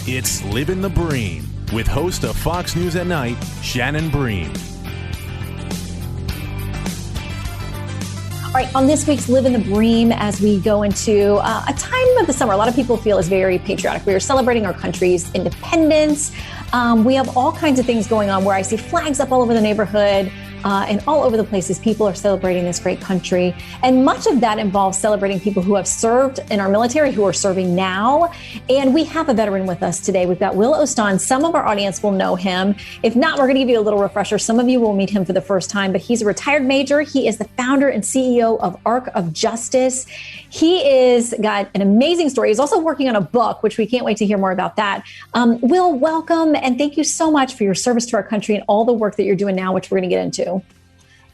It's Living the Bream with host of Fox News at Night, Shannon Bream. All right, on this week's Living the Bream, as we go into a time of the summer, a lot of people feel is very patriotic. We are celebrating our country's independence. We have all kinds of things going on where I see flags up all over the neighborhood. And all over the places, people are celebrating this great country. And much of that involves celebrating people who have served in our military, who are serving now. And we have a veteran with us today. We've got Will Oston. Some of our audience will know him. If not, we're going to give you a little refresher. Some of you will meet him for the first time, but he's a retired major. He is the founder and CEO of Arc of Justice. He is got an amazing story. He's also working on a book, which we can't wait to hear more about that. Will, welcome. And thank you so much for your service to our country and all the work that you're doing now, which we're going to get into.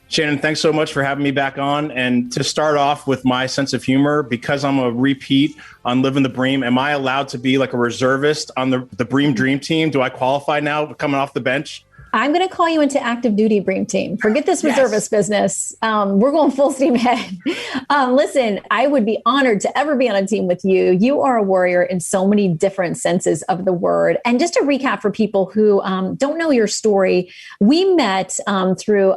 Shannon, thanks so much for having me back on. And to start off with my sense of humor, because I'm a repeat on Living the Bream, am I allowed to be like a reservist on the Bream Dream Team? Do I qualify now coming off the bench? I'm going to call you into active duty, Bream Team. Forget this reservist business. We're going full steam ahead. Listen, I would be honored to ever be on a team with you. You are a warrior in so many different senses of the word. And just to recap for people who don't know your story, we met through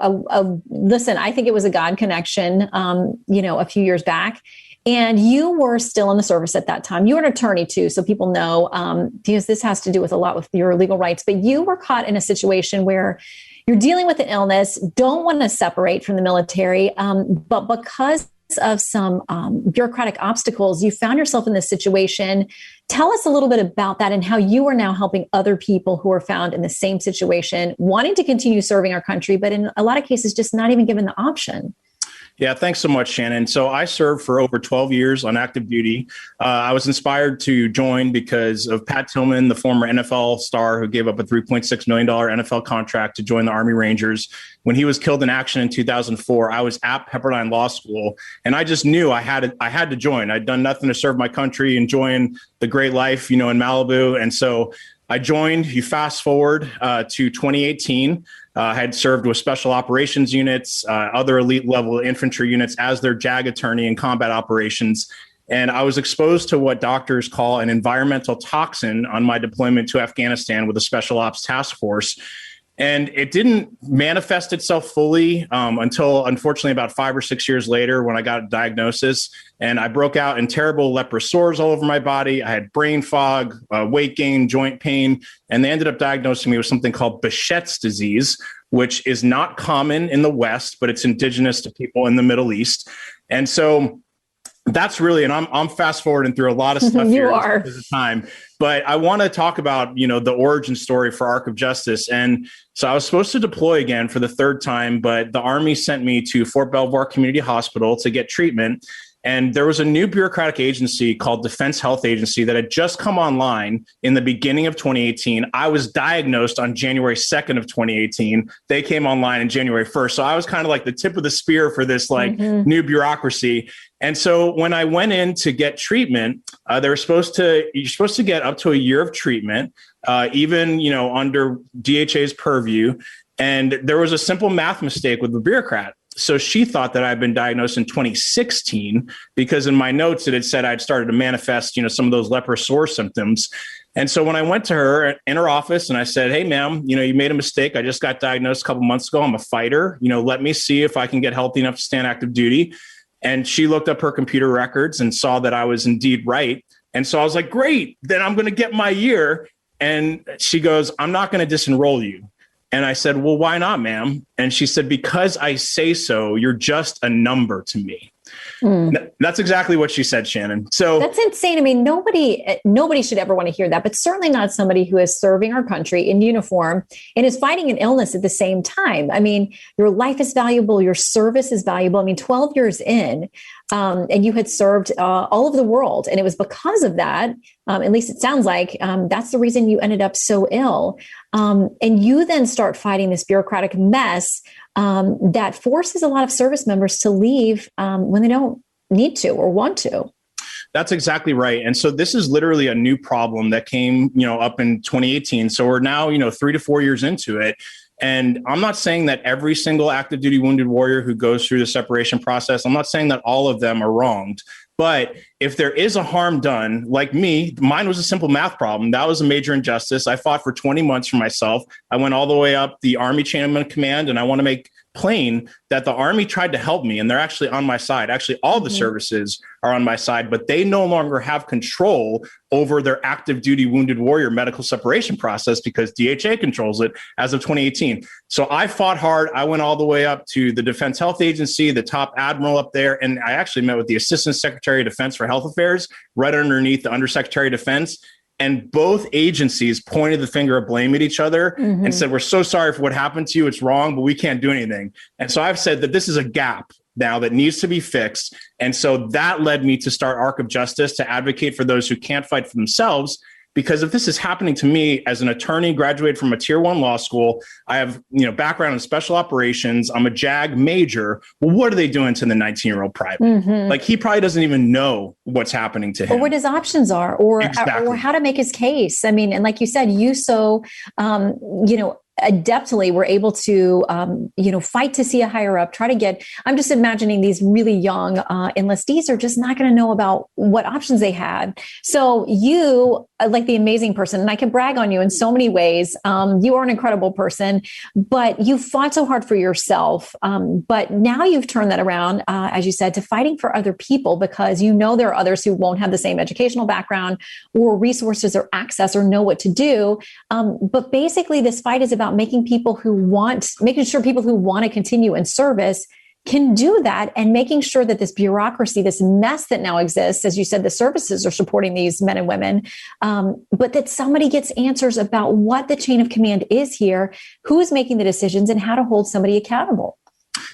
listen, I think it was a God connection, a few years back. And you were still in the service at that time. You were an attorney too, so people know, because this has to do with a lot with your legal rights. But you were caught in a situation where you're dealing with an illness, don't want to separate from the military, but because of some bureaucratic obstacles, you found yourself in this situation. Tell us a little bit about that and how you are now helping other people who are found in the same situation, wanting to continue serving our country, but in a lot of cases, just not even given the option. Yeah, thanks so much, Shannon. So I served for over 12 years on active duty. I was inspired to join because of Pat Tillman, the former NFL star who gave up a $3.6 million NFL contract to join the Army Rangers. When he was killed in action in 2004, I was at Pepperdine Law School, and I just knew I had to join. I'd done nothing to serve my country, enjoying the great life, in Malibu. And so I joined. You fast forward to 2018. I had served with special operations units, other elite level infantry units as their JAG attorney in combat operations. And I was exposed to what doctors call an environmental toxin on my deployment to Afghanistan with a special ops task force. And it didn't manifest itself fully until, unfortunately, about 5 or 6 years later when I got a diagnosis. And I broke out in terrible leprous sores all over my body. I had brain fog, weight gain, joint pain. And they ended up diagnosing me with something called Behçet's disease, which is not common in the West, but it's indigenous to people in the Middle East. And so that's really, and I'm fast forwarding through a lot of stuff here at the time, but I want to talk about, the origin story for Arc of Justice. And so I was supposed to deploy again for the third time, but the Army sent me to Fort Belvoir Community Hospital to get treatment. And there was a new bureaucratic agency called Defense Health Agency that had just come online in the beginning of 2018. I was diagnosed on January 2nd of 2018. They came online in January 1st. So I was kind of like the tip of the spear for this new bureaucracy. And so when I went in to get treatment, you're supposed to get up to a year of treatment, even, under DHA's purview. And there was a simple math mistake with the bureaucrat. So she thought that I'd been diagnosed in 2016 because in my notes it had said I'd started to manifest, some of those leprous sore symptoms. And so when I went to her in her office and I said, "Hey, ma'am, you made a mistake. I just got diagnosed a couple months ago. I'm a fighter. Let me see if I can get healthy enough to stand active duty." And she looked up her computer records and saw that I was indeed right. And so I was like, "Great, then I'm going to get my year." And she goes, "I'm not going to disenroll you." And I said, "Well, why not, ma'am?" And she said, "Because I say so. You're just a number to me." That's exactly what she said, Shannon. So that's insane. I mean, nobody should ever want to hear that, but certainly not somebody who is serving our country in uniform and is fighting an illness at the same time. I mean, your life is valuable. Your service is valuable. I mean, 12 years in, and you had served all over the world. And it was because of that, at least it sounds like, that's the reason you ended up so ill. And you then start fighting this bureaucratic mess that forces a lot of service members to leave when they don't need to or want to. That's exactly right. And so this is literally a new problem that came, up in 2018. So we're now, 3 to 4 years into it. And I'm not saying that every single active duty wounded warrior who goes through the separation process, I'm not saying that all of them are wronged, But if there is a harm done, like me, mine was a simple math problem. That was a major injustice. I fought for 20 months for myself. I went all the way up the Army chain of command, and I want to make plain that the Army tried to help me, and they're actually on my side. Actually, all the services are on my side, but they no longer have control over their active duty wounded warrior medical separation process because DHA controls it as of 2018. So I fought hard. I went all the way up to the Defense Health Agency, the top admiral up there, and I actually met with the Assistant Secretary of Defense for Health Affairs right underneath the Undersecretary of Defense. And both agencies pointed the finger of blame at each other and said, we're so sorry for what happened to you. It's wrong, but we can't do anything. And so I've said that this is a gap now that needs to be fixed. And so that led me to start Arc of Justice to advocate for those who can't fight for themselves. Because if this is happening to me as an attorney, graduated from a tier 1 law school, I have background in special operations, I'm a JAG major. Well, what are they doing to the 19-year-old private? Like, he probably doesn't even know what's happening to him. Or what his options are, or how to make his case. I mean, and like you said, you so, adeptly were able to, fight to see a higher up, try to get, I'm just imagining these really young enlistees are just not going to know about what options they had. So you, like the amazing person, and I can brag on you in so many ways. You are an incredible person, but you fought so hard for yourself. But now you've turned that around, as you said, to fighting for other people, because there are others who won't have the same educational background or resources or access or know what to do. But basically this fight is about making sure people who want to continue in service can do that, and making sure that this bureaucracy, this mess that now exists, as you said, the services are supporting these men and women, but that somebody gets answers about what the chain of command is here, who is making the decisions, and how to hold somebody accountable.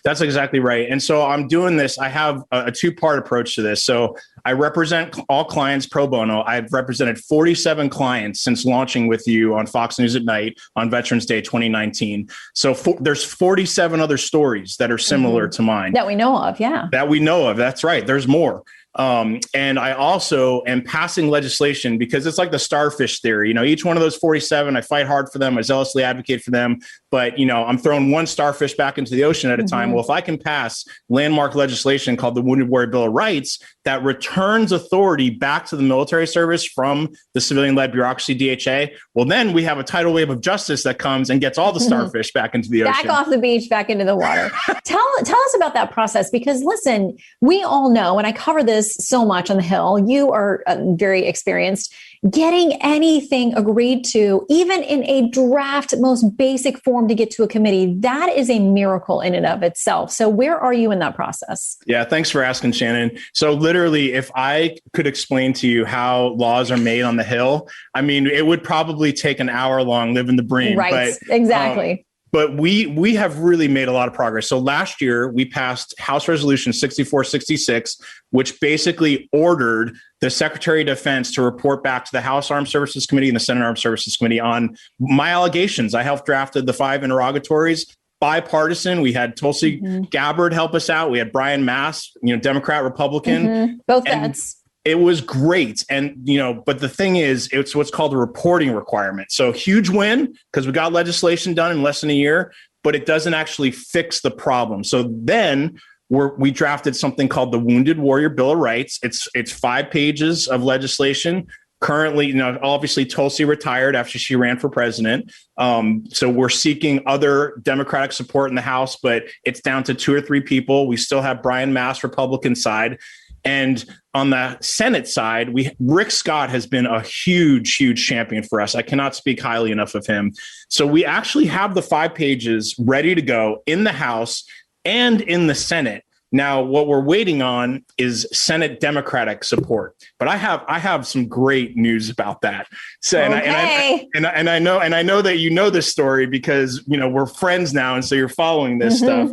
That's exactly right. And so I'm doing this. I have a two-part approach to this. So I represent all clients pro bono. I've represented 47 clients since launching with you on Fox News at Night on Veterans Day 2019. So there's 47 other stories that are similar to mine. That we know of, yeah. That we know of. That's right. There's more. And I also am passing legislation because it's like the starfish theory. Each one of those 47, I fight hard for them. I zealously advocate for them. But, I'm throwing one starfish back into the ocean at a time. Well, if I can pass landmark legislation called the Wounded Warrior Bill of Rights that returns authority back to the military service from the civilian-led bureaucracy, DHA, well, then we have a tidal wave of justice that comes and gets all the starfish back into the ocean. Back off the beach, back into the water. Tell us about that process, because listen, we all know, and I cover this so much on the Hill, you are very experienced. Getting anything agreed to, even in a draft, most basic form to get to a committee, that is a miracle in and of itself. So where are you in that process? Yeah, thanks for asking, Shannon. So literally, if I could explain to you how laws are made on the Hill, I mean, it would probably take an hour long living the bream. Right, exactly. But we have really made a lot of progress. So last year, we passed House Resolution 6466, which basically ordered the Secretary of Defense to report back to the House Armed Services Committee and the Senate Armed Services Committee on my allegations. I helped drafted the 5 interrogatories, bipartisan. We had Tulsi Gabbard help us out. We had Brian Mast, Democrat, Republican. Both vets. It was great. And, but the thing is, it's what's called a reporting requirement. So huge win because we got legislation done in less than a year, but it doesn't actually fix the problem. So then we drafted something called the Wounded Warrior Bill of Rights. It's 5 pages of legislation. Currently, obviously Tulsi retired after she ran for president. So we're seeking other Democratic support in the House, but it's down to 2 or 3 people. We still have Brian Mast, Republican side. And on the Senate side, Rick Scott has been a huge, huge champion for us. I cannot speak highly enough of him. So we actually have the 5 pages ready to go in the House and in the Senate. Now, what we're waiting on is Senate Democratic support. But I have some great news about that. So, okay. and I know that you know this story because we're friends now, and so you're following this stuff.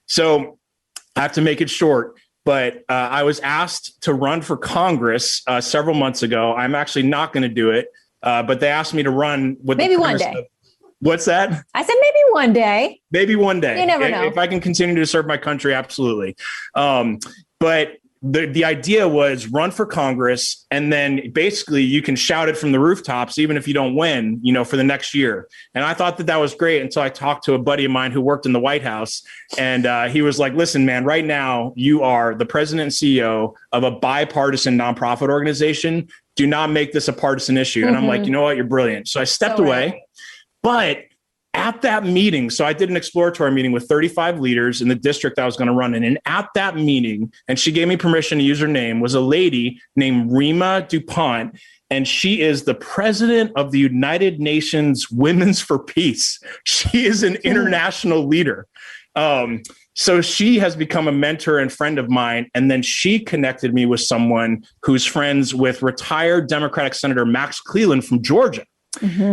So I have to make it short. But I was asked to run for Congress several months ago. I'm actually not going to do it, but they asked me to run with maybe one day. What's that? I said maybe one day. Maybe one day. You never know. If I can continue to serve my country, absolutely. But the idea was run for Congress, and then basically you can shout it from the rooftops, even if you don't win, for the next year. And I thought that was great until I talked to a buddy of mine who worked in the White House. And he was like, listen, man, right now you are the president and CEO of a bipartisan nonprofit organization. Do not make this a partisan issue. And I'm like, you know what? You're brilliant. So I stepped away. But at that meeting, so I did an exploratory meeting with 35 leaders in the district I was going to run in. And at that meeting, and she gave me permission to use her name, was a lady named Rima DuPont. And she is the president of the United Nations Women's for Peace. She is an international leader. So she has become a mentor and friend of mine. And then she connected me with someone who's friends with retired Democratic Senator Max Cleland from Georgia.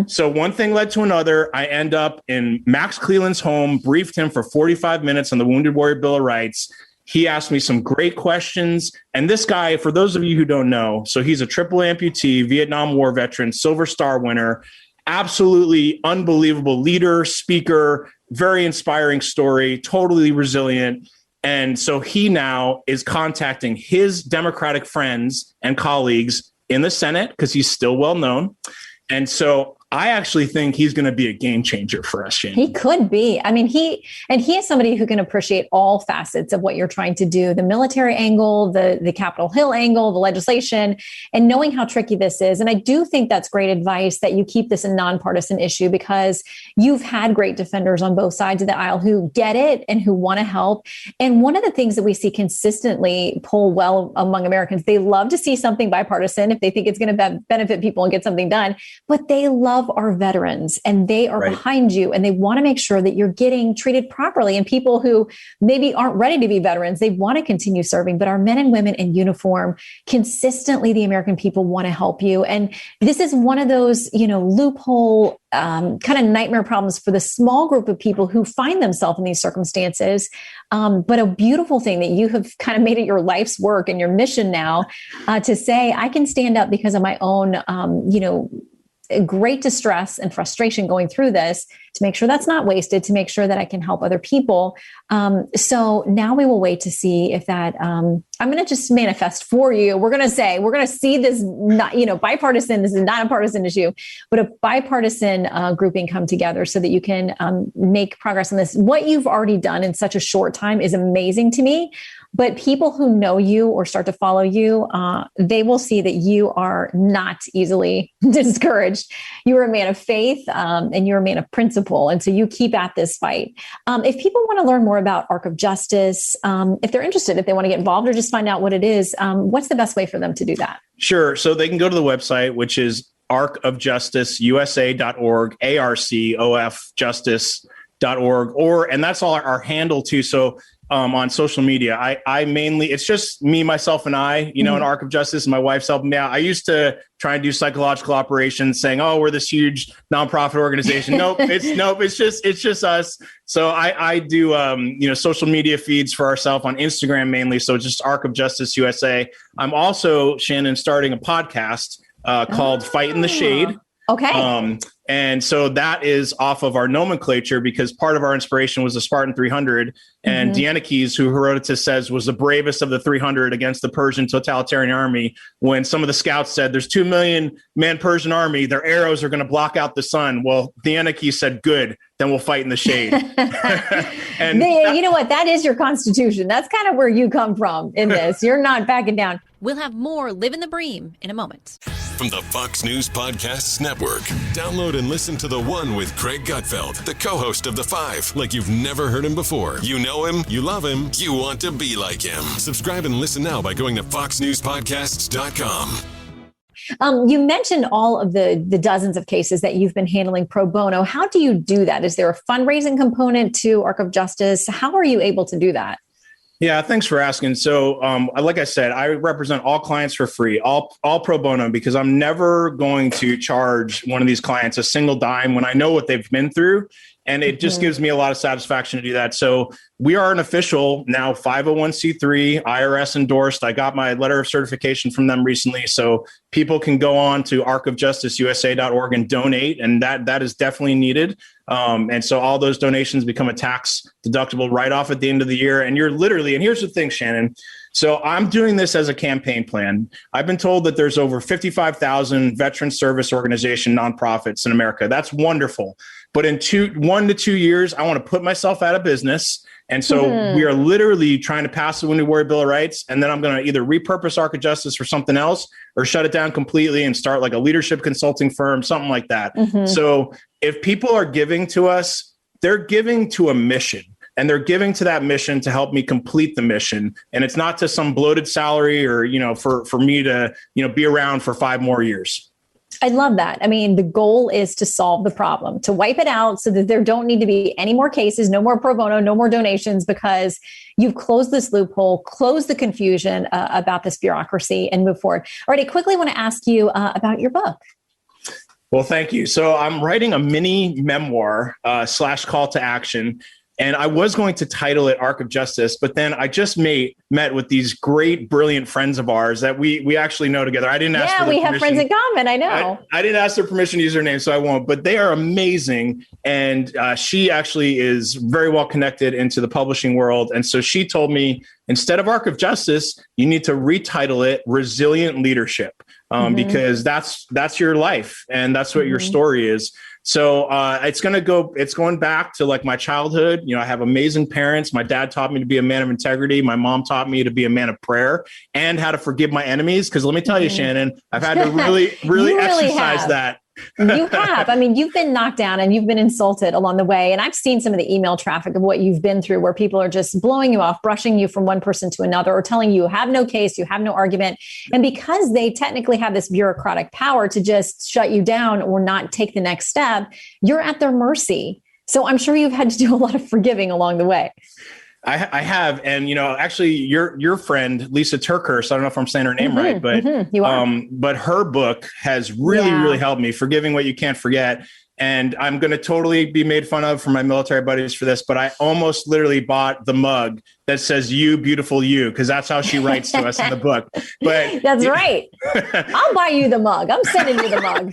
So one thing led to another. I end up in Max Cleland's home, briefed him for 45 minutes on the Wounded Warrior Bill of Rights. He asked me some great questions. And this guy, for those of you who don't know, so he's a triple amputee, Vietnam War veteran, Silver Star winner, absolutely unbelievable leader, speaker, very inspiring story, totally resilient. And so he now is contacting his Democratic friends and colleagues in the Senate because he's still well known. And so I actually think he's going to be a game changer for us, Shannon. He could be. I mean, he is somebody who can appreciate all facets of what you're trying to do, the military angle, the Capitol Hill angle, the legislation, and knowing how tricky this is. And I do think that's great advice that you keep this a nonpartisan issue, because you've had great defenders on both sides of the aisle who get it and who want to help. And one of the things that we see consistently pull well among Americans, they love to see something bipartisan if they think it's going to benefit people and get something done, but they love our veterans and they are behind you, and they want to make sure that you're getting treated properly. And people who maybe aren't ready to be veterans, they want to continue serving, but our men and women in uniform, consistently, the American people want to help you. And this is one of those, loophole kind of nightmare problems for the small group of people who find themselves in these circumstances. But a beautiful thing that you have kind of made it your life's work and your mission now to say, I can stand up because of my own, great distress and frustration going through this, to make sure that's not wasted, to make sure that I can help other people. So now we will wait to see if that, I'm going to just manifest for you. We're going to see this, not, bipartisan, this is not a partisan issue, but a bipartisan grouping come together so that you can make progress on this. What you've already done in such a short time is amazing to me. But people who know you or start to follow you, they will see that you are not easily discouraged. You are a man of faith and you're a man of principle. And so you keep at this fight. If people want to learn more about Arc of Justice, if they're interested, if they want to get involved or just find out what it is, what's the best way for them to do that? Sure. So they can go to the website, which is arcofjusticeusa.org, arcofjustice.org, and that's all our handle too. So on social media, I mainly, it's just me, myself, and I, in Arc of Justice, and my wife's helping me out. I used to try and do psychological operations saying, oh, we're this huge nonprofit organization. It's just us. So I do, social media feeds for ourselves on Instagram mainly. So just Arc of Justice USA. I'm also, Shannon, starting a podcast called Fight in the Shade. Okay. And so that is off of our nomenclature, because part of our inspiration was the Spartan 300. And Dianakes, who Herodotus says was the bravest of the 300 against the Persian totalitarian army, when some of the scouts said there's 2 million man Persian army, their arrows are going to block out the sun. Well, Dianakes said, good, then we'll fight in the shade. And you know what? That is your constitution. That's kind of where you come from in this. You're not backing down. We'll have more Live in the Bream in a moment. From the Fox News Podcasts Network, download and listen to The One with Craig Gutfeld, the co-host of The Five, like you've never heard him before. You know him, you love him, you want to be like him. Subscribe and listen now by going to foxnewspodcasts.com. You mentioned all of the dozens of cases that you've been handling pro bono. How do you do that? Is there a fundraising component to Arc of Justice? How are you able to do that? Yeah, thanks for asking. So, like I said, I represent all clients for free, all pro bono, because I'm never going to charge one of these clients a single dime when I know what they've been through. And it just gives me a lot of satisfaction to do that. So we are an official now 501c3, IRS endorsed. I got my letter of certification from them recently. So people can go on to arcofjusticeusa.org and donate. And that is definitely needed. And so all those donations become a tax deductible right off at the end of the year. And you're literally, and here's the thing, Shannon, So I'm doing this as a campaign plan. I've been told that there's over 55,000 veteran service organization nonprofits in America. That's wonderful. But in 1 to 2 years, I want to put myself out of business. And so we are literally trying to pass the Wounded Warrior Bill of Rights. And then I'm going to either repurpose Arc of Justice for something else or shut it down completely and start like a leadership consulting firm, something like that. So if people are giving to us, they're giving to a mission. And they're giving to that mission to help me complete the mission. And it's not to some bloated salary or, for me to, be around for 5 more years. I love that. I mean, the goal is to solve the problem, to wipe it out so that there don't need to be any more cases, no more pro bono, no more donations, because you've closed this loophole, closed the confusion about this bureaucracy and move forward. All right, I quickly want to ask you about your book. Well, thank you. So I'm writing a mini memoir / call to action. And I was going to title it Arc of Justice, but then I just met with these great, brilliant friends of ours that we actually know together. I didn't ask for their permission. Yeah, we have friends in common. I know. I didn't ask their permission to use their name, so I won't. But they are amazing. And she actually is very well connected into the publishing world. And so she told me, instead of Arc of Justice, you need to retitle it Resilient Leadership, because that's your life. And that's what your story is. So it's going back to like my childhood. I have amazing parents. My dad taught me to be a man of integrity. My mom taught me to be a man of prayer and how to forgive my enemies. Because let me tell you, Shannon, I've had to really exercise that. You have. I mean, you've been knocked down and you've been insulted along the way. And I've seen some of the email traffic of what you've been through, where people are just blowing you off, brushing you from one person to another, or telling you have no case, you have no argument. And because they technically have this bureaucratic power to just shut you down or not take the next step, you're at their mercy. So I'm sure you've had to do a lot of forgiving along the way. I have. And, actually your friend, Lisa Turkhurst, I don't know if I'm saying her name right, but, you are. But her book has really helped me, Forgiving What You Can't Forget. And I'm going to totally be made fun of from my military buddies for this, but I almost literally bought the mug that says "You Beautiful You," because that's how she writes to us in the book. But that's right. I'll buy you the mug. I'm sending you the mug.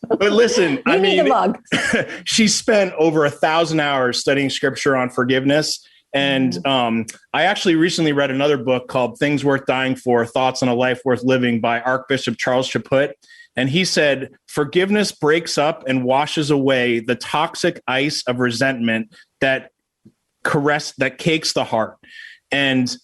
But listen, I mean, the mug. She spent over 1,000 hours studying scripture on forgiveness. And I actually recently read another book called Things Worth Dying For, Thoughts on a Life Worth Living by Archbishop Charles Chaput. And he said, forgiveness breaks up and washes away the toxic ice of resentment that cakes the heart. And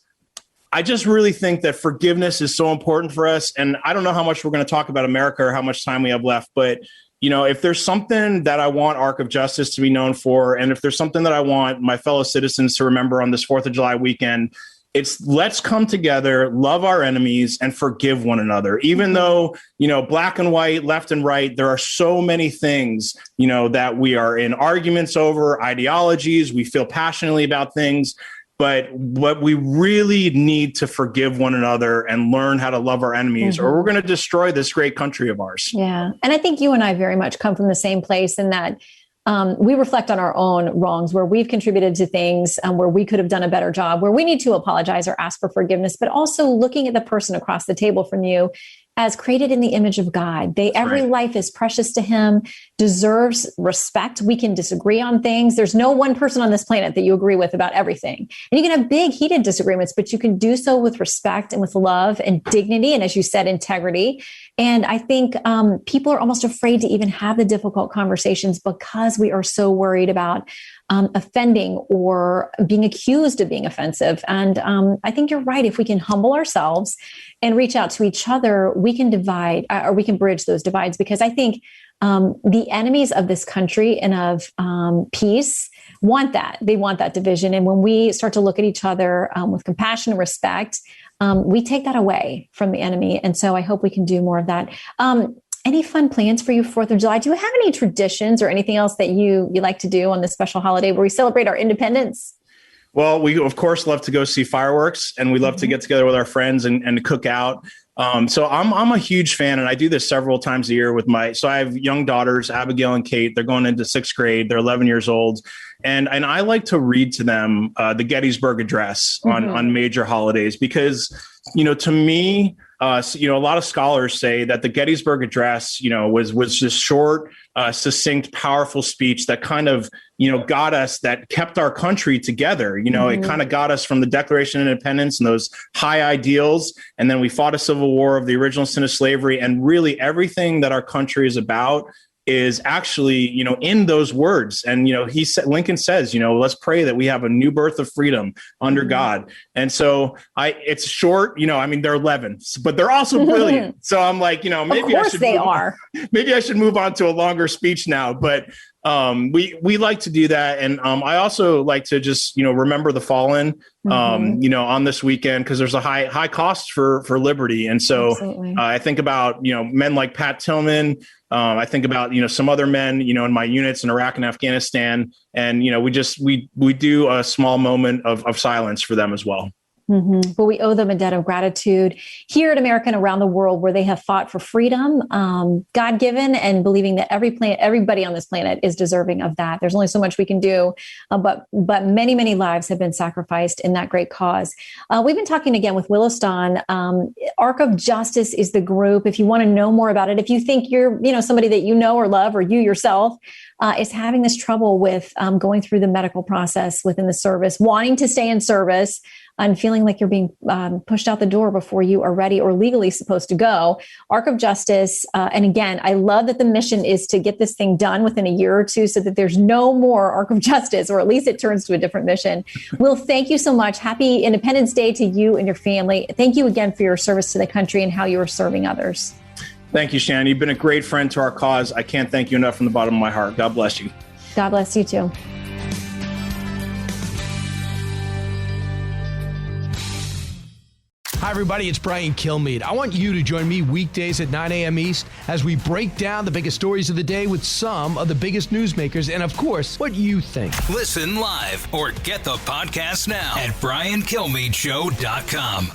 I just really think that forgiveness is so important for us. And I don't know how much we're going to talk about America or how much time we have left, but if there's something that I want Arc of Justice to be known for, and if there's something that I want my fellow citizens to remember on this 4th of July weekend, it's let's come together, love our enemies, and forgive one another. Even though, black and white, left and right, there are so many things, that we are in arguments over, ideologies, we feel passionately about things. But what we really need to forgive one another and learn how to love our enemies, or we're going to destroy this great country of ours. Yeah. And I think you and I very much come from the same place in that we reflect on our own wrongs, where we've contributed to things where we could have done a better job, where we need to apologize or ask for forgiveness, but also looking at the person across the table from you as created in the image of God. Every life is precious to him, deserves respect. We can disagree on things. There's no one person on this planet that you agree with about everything. And you can have big, heated disagreements, but you can do so with respect and with love and dignity. And as you said, integrity. And I think people are almost afraid to even have the difficult conversations because we are so worried about offending or being accused of being offensive. And I think you're right. If we can humble ourselves and reach out to each other, we can divide or we can bridge those divides, because I think the enemies of this country and of peace want that. They want that division. And when we start to look at each other with compassion and respect, we take that away from the enemy. And so I hope we can do more of that. Any fun plans for you 4th of July? Do you have any traditions or anything else that you like to do on this special holiday where we celebrate our independence? Well, we, of course, love to go see fireworks, and we love to get together with our friends and cook out. So I'm a huge fan, and I do this several times a year so I have young daughters, Abigail and Kate. They're going into 6th grade. They're 11 years old. And I like to read to them the Gettysburg Address on major holidays, because, to me, a lot of scholars say that the Gettysburg Address, was this short, succinct, powerful speech that kind of, that kept our country together. It kind of got us from the Declaration of Independence and those high ideals. And then we fought a civil war of the original sin of slavery. And really everything that our country is about is actually, in those words. And, Lincoln says, let's pray that we have a new birth of freedom under God. And so it's short, they're 11, but they're also brilliant. So I'm like, maybe I should move on to a longer speech now, but we like to do that. And I also like to just, remember the fallen, on this weekend, because there's a high cost for liberty. And so I think about, men like Pat Tillman. I think about, some other men, in my units in Iraq and Afghanistan. And, we do a small moment of silence for them as well. But we owe them a debt of gratitude here at America and around the world, where they have fought for freedom, God-given, and believing that everybody on this planet is deserving of that. There's only so much we can do, but many, many lives have been sacrificed in that great cause. We've been talking again with Williston. Arc of Justice is the group. If you want to know more about it, if you think you're, somebody that you know or love, or you yourself is having this trouble with going through the medical process within the service, wanting to stay in service, and feeling like you're being pushed out the door before you are ready or legally supposed to go. Arc of Justice. And again, I love that the mission is to get this thing done within a year or two so that there's no more Arc of Justice, or at least it turns to a different mission. Will, thank you so much. Happy Independence Day to you and your family. Thank you again for your service to the country and how you are serving others. Thank you, Shannon. You've been a great friend to our cause. I can't thank you enough from the bottom of my heart. God bless you. God bless you too. Hi, everybody. It's Brian Kilmeade. I want you to join me weekdays at 9 a.m. East as we break down the biggest stories of the day with some of the biggest newsmakers and, of course, what you think. Listen live or get the podcast now at BrianKilmeadeShow.com.